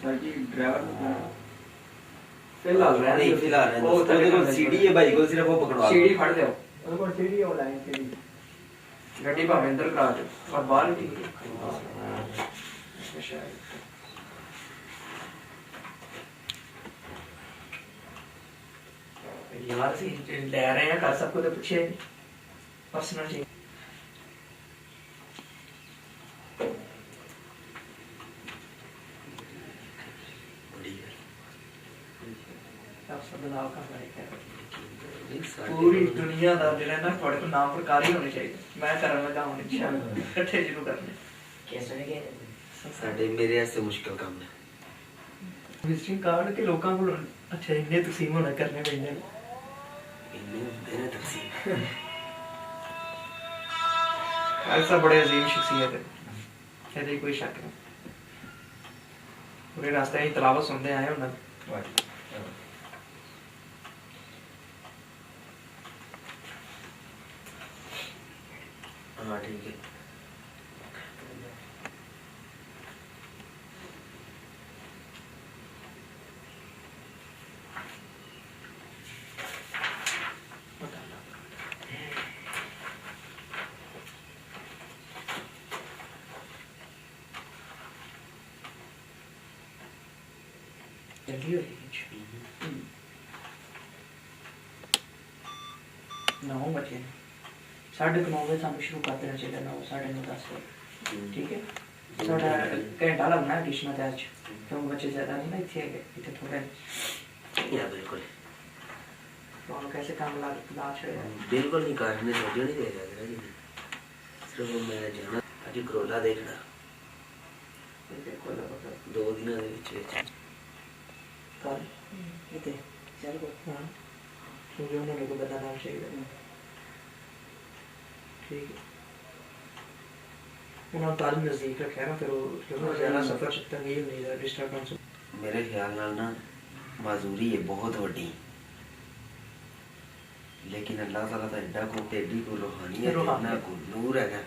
Sir जी driver फिलहाल रहने दो, फिलहाल रहने दो। ਉਹਦੇ ਕੋਲ ਸੀਡੀ ਹੈ ਭਾਈ ਕੋਲ, ਸਿਰਫ ਉਹ ਪਕੜਵਾ ਲਓ। सीढ़ी फड़ दो, ਉਹਦੇ ਕੋਲ सीढ़ी ਉਹ ਲਾਈਨ सीढ़ी ਗੱਡੀ ਭਾਵੇਂ ਅੰਦਰ ਕਰਾ ਦਿਓ ਪਰ ਬਾਹਰ ਹੀ ਠੀਕ ਹੈ। यार सी ले रहे हैं कर सबको तो पूछे पर्सनल चीज पूरी दुनिया का ਜਿਹੜਾ ਨਾ ਤੁਹਾਡੇ ਕੋਲ ਨਾਮ ਪ੍ਰਕਾਰ ਹੀ ਹੋਣੇ ਚਾਹੀਦੇ। ਮੈਂ ਕਰਨ ਲੱਗਾ ਹੁਣ ਇੰਸ਼ਾਅੱਲਾ ਇਕੱਠੇ ਜ਼ਰੂਰ ਕਰਨੇ। कैसे लगे ਸਾਡੇ ਮੇਰੇ ਵਾਸਤੇ ਮੁਸ਼ਕਲ ਕੰਮ ਹੈ। ਵਿਜ਼ਿਟਿੰਗ ਕਾਰਡ ਕਿ ਲੋਕਾਂ ਕੋਲ ਅੱਛਾ ਇੰਨੇ ਤਕਸੀਮ ਹੋਣਾ ਕਰਨੇ ਪੈਂਦੇ ਨੇ। ਇੰਨੇ ਦੇਣੇ ਤਕਸੀਮ ऐसा बड़े अजीम शख्सियत है ਇਹਦੇ ਕੋਈ ਸ਼ੱਕ ਨਹੀਂ। ਪੂਰੇ ਰਾਸਤੇ ਹੀ ਤਲਾਵਤ ਸੁਣਦੇ ਆਏ ਉਹਨਾਂ ਦੀ। हाँ ठीक है। जल्दी हो 9 बजे 9:30 बजे ਸਾਨੂੰ ਸ਼ੁਰੂ ਕਰ ਦੇਣਾ ਚਾਹੀਦਾ। 9 9:30 10 ठीक है। थोड़ा घंटा लगना है डिश में आज क्यों बच्चे ज़्यादा नहीं ना इतने है इतने थोड़े या बिल्कुल तो कैसे काम ला छोड़े बिल्कुल नहीं काटने सोचो नहीं देगा जरा जी सिर्फ मैं जाना अभी करोला देखना दो दिन दे विच कल इतने चल को हां मुझे उन्हें लोगों को बताना चाहिए ठीक है। उन्होंने तालीम नज़दीक रखा ना फिर वो ज़्यादा सफ़र चलता नहीं है डिस्टर्बेंस मेरे ख्याल नाल ना माजूरी है बहुत वड्डी लेकिन अल्लाह ताला दा एडा को एडी को रूहानियत ना को नूर है।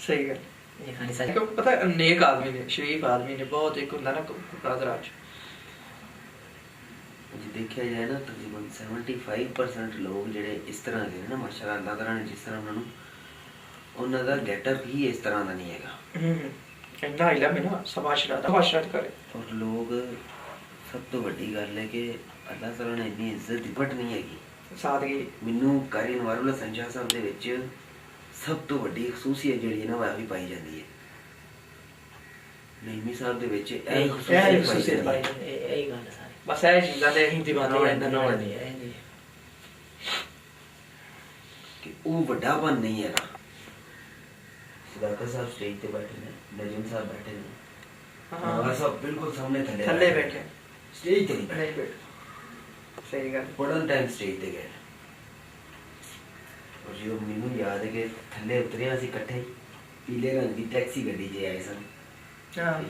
सही है। ये खानी सही को पता है नेक आदमी ने शरीफ आदमी ने बहुत एक होता ना राज जी देखा जाए ना तकरीबन 75% लोग जेडे इस तरह के ना माशाल्लाह अल्लाह ताला ने जिस तरह उन्होंने ਉਹਨਾਂ ਦਾ ਗੈਟਅਪ ਹੀ ਇਸ ਤਰ੍ਹਾਂ ਦਾ ਨਹੀਂ ਹੈਗਾ। ਇੰਨਾ ਇਲਮ ਹੈ ਨਾ ਸਬਾਸ਼ਰਾਤ ਕਰੇ ਔਰ ਲੋਕ ਸਭ ਤੋਂ ਵੱਡੀ ਗੱਲ ਹੈ ਕਿ ਅੱਲਾਹ ਤਾਲਾ ਨੇ ਇੰਨੀ ਇੱਜ਼ਤ ਦਿੱਤੀ ਨਹੀਂ ਹੈਗੀ ਸਾਦਗੀ। ਮੈਨੂੰ ਕਾਰੀ ਅਨਵਾਰੁਲ ਹਸਨ ਸ਼ਾਹ ਸਾਹਿਬ ਦੇ ਵਿੱਚ ਸਭ ਤੋਂ ਵੱਡੀ ਖਸੂਸੀਅਤ ਜਿਹੜੀ ਨਾ ਉਹ ਵੀ ਪਾਈ ਜਾਂਦੀ ਹੈ। ਨਈਮੀ ਸਾਹਿਬ ਦੇ ਵਿੱਚ ਇਹ ਖਸੂਸੀਅਤ ਪਾਈ ਜਾਂਦੀ ਹੈ। ਇਹ ਗੱਲ ਸਾਰੀ ਬਸ ਇਹ ਚੀਜ਼ਾਂ ਦੇ ਹੀ ਦੀਵਾਨੇ ਅੰਦਰ ਨਾ ਹੋਣੀ ਹੈ ਕਿ ਉਹ ਵੱਡਾਪਨ ਨਹੀਂ ਹੈਗਾ। सदाकत साहब स्टेज पे बैठे हैं, नजम साहब बैठे हैं, नवाज साहब बिल्कुल सामने थल्ले बैठे स्टेज पे नहीं बैठे। सही गल बड़ा टाइम स्टेज पे गए और जो मैनू याद है कि थल्ले उतरे ਅਸੀਂ ਇਕੱਠੇ पीले रंग की टैक्सी गड्डी जे आए सन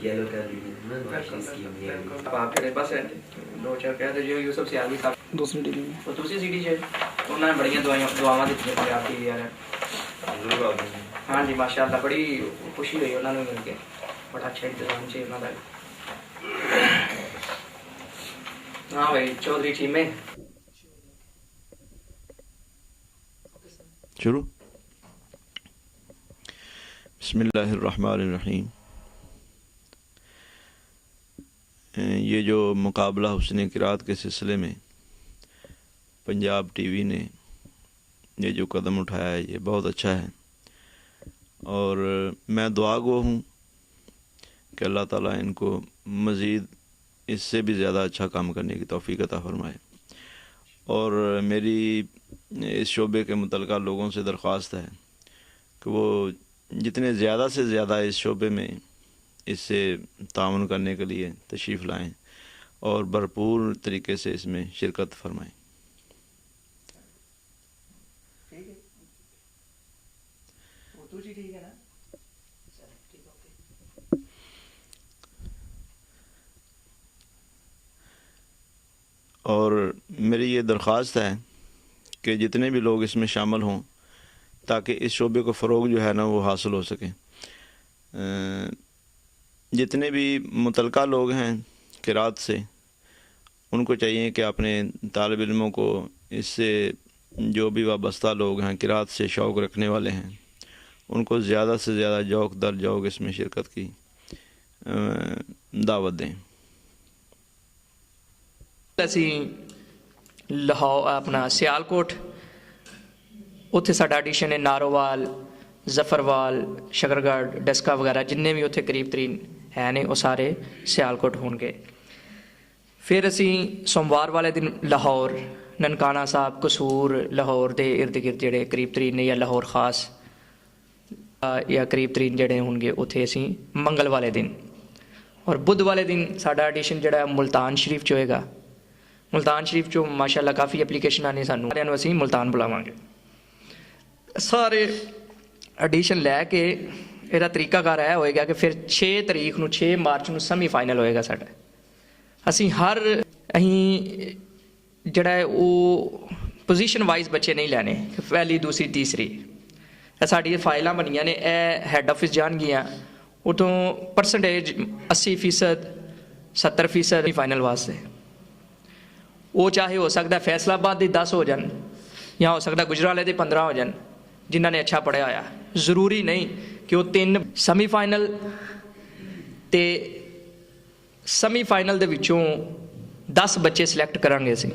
येलो कर ली ना नॉट स्कीम ये अब आप के पास दो चार कहते जो यूसुफ सियालवी साहब दूसरी टीवी में तो दूसरी सीडी है उन्होंने बड़ियां दुआवां दी पंजाब की यार। हाँ जी माशाल्लाह बड़ी खुशी हुई उन्होंने मिल के बड़ा अच्छा इंतजाम से उन्होंने। हाँ भाई चौधरी टीम में शुरू। बिस्मिल्लाहिर्रहमानिर्रहीम। ये जो मुकाबला हुस्न क़िराअत के सिलसिले में पंजाब टीवी ने ये जो कदम उठाया है ये बहुत अच्छा है और मैं दुआ गो हूँ कि अल्लाह ताला इनको मज़ीद इससे भी ज़्यादा अच्छा काम करने की तौफ़ीक़ अता फ़रमाए। और मेरी इस शोबे के मुतल्लिक़ लोगों से दरख्वास्त है कि वो जितने ज़्यादा से ज़्यादा इस शोबे में इससे ताउन करने के लिए तशरीफ़ लाएँ और भरपूर तरीके से इसमें शिरकत फरमाएँ। ठीक है ना और मेरी ये दरख्वास्त है कि जितने भी लोग इसमें शामिल हों ताकि इस शोबे को फ़रोग़ जो है ना वो हासिल हो सके। जितने भी मुतलका लोग हैं किरात से, उनको चाहिए कि अपने तालिब इल्मों को इससे, जो भी वाबस्ता लोग हैं किरात से शौक़ रखने वाले हैं, उनको ज़्यादा से ज़्यादा जौक दर जौक इसमें शिरकत की दावत दें। ਅਸੀਂ ਲਾਹੌਰ ਆਪਣਾ ਸਿਆਲਕੋਟ, ਉੱਥੇ ਸਾਡਾ ਐਡੀਸ਼ਨ ਹੈ। ਨਾਰੋਵਾਲ, ਜ਼ਫਰਵਾਲ, ਸ਼ਕਰਗੜ੍ਹ, ਡਸਕਾ ਵਗੈਰਾ ਜਿੰਨੇ ਵੀ ਉੱਥੇ ਕਰੀਬ ਤਰੀਨ ਹੈ ਨੇ ਉਹ ਸਾਰੇ ਸਿਆਲਕੋਟ ਹੋਣਗੇ। ਫਿਰ ਅਸੀਂ ਸੋਮਵਾਰ ਵਾਲੇ ਦਿਨ ਲਾਹੌਰ, ਨਨਕਾਣਾ ਸਾਹਿਬ, ਕਸੂਰ, ਲਾਹੌਰ ਦੇ ਇਰਦ ਗਿਰਦ ਜਿਹੜੇ ਕਰੀਬ ਤਰੀਨ ਨੇ, ਜਾਂ ਲਾਹੌਰ ਖਾਸ ਜਾਂ ਕਰੀਬ ਤਰੀਨ ਜਿਹੜੇ ਹੋਣਗੇ ਉੱਥੇ ਅਸੀਂ ਮੰਗਲ ਵਾਲੇ ਦਿਨ। ਔਰ ਬੁੱਧ ਵਾਲੇ ਦਿਨ ਸਾਡਾ ਐਡੀਸ਼ਨ ਜਿਹੜਾ ਮੁਲਤਾਨ ਸ਼ਰੀਫ 'ਚ ਹੋਏਗਾ। ਮੁਲਤਾਨ ਸ਼ਰੀਫ 'ਚੋਂ ਮਾਸ਼ਾਅੱਲਾ ਕਾਫੀ ਐਪਲੀਕੇਸ਼ਨਾਂ ਨੇ ਸਾਨੂੰ, ਸਾਰਿਆਂ ਨੂੰ ਅਸੀਂ ਮੁਲਤਾਨ ਬੁਲਾਵਾਂਗੇ। ਸਾਰੇ ਐਡੀਸ਼ਨ ਲੈ ਕੇ ਇਹਦਾ ਤਰੀਕਾਕਾਰ ਇਹ ਹੋਏਗਾ ਕਿ ਫਿਰ 6 ਤਰੀਕ ਨੂੰ 6 ਮਾਰਚ ਨੂੰ ਸੈਮੀ ਫਾਈਨਲ ਹੋਏਗਾ ਸਾਡਾ। ਅਸੀਂ ਜਿਹੜਾ ਹੈ ਉਹ ਪੋਜੀਸ਼ਨ ਵਾਈਜ਼ ਬੱਚੇ ਨਹੀਂ ਲੈਣੇ, ਪਹਿਲੀ, ਦੂਸਰੀ, ਤੀਸਰੀ। ਇਹ ਸਾਡੀ ਫਾਈਲਾਂ ਬਣੀਆਂ ਨੇ, ਇਹ ਹੈੱਡ ਆਫਿਸ ਜਾਣਗੀਆਂ, ਉਤੋਂ ਪਰਸੈਂਟੇਜ 80%, 70% ਫਾਈਨਲ ਵਾਸਤੇ। ਉਹ ਚਾਹੇ ਹੋ ਸਕਦਾ ਫੈਸਲਾਬਾਦ ਦੇ 10 ਹੋ ਜਾਣ, ਜਾਂ ਹੋ ਸਕਦਾ ਗੁਜਰਾਂਵਾਲੇ ਦੇ 15 ਹੋ ਜਾਣ ਜਿਨ੍ਹਾਂ ਨੇ ਅੱਛਾ ਪੜ੍ਹਿਆ ਹੋਇਆ। ਜ਼ਰੂਰੀ ਨਹੀਂ ਕਿ ਉਹ 3 ਸੈਮੀ ਫਾਈਨਲ, ਅਤੇ ਸੈਮੀ ਫਾਈਨਲ ਦੇ ਵਿੱਚੋਂ 10 ਬੱਚੇ ਸਿਲੈਕਟ ਕਰਾਂਗੇ ਅਸੀਂ।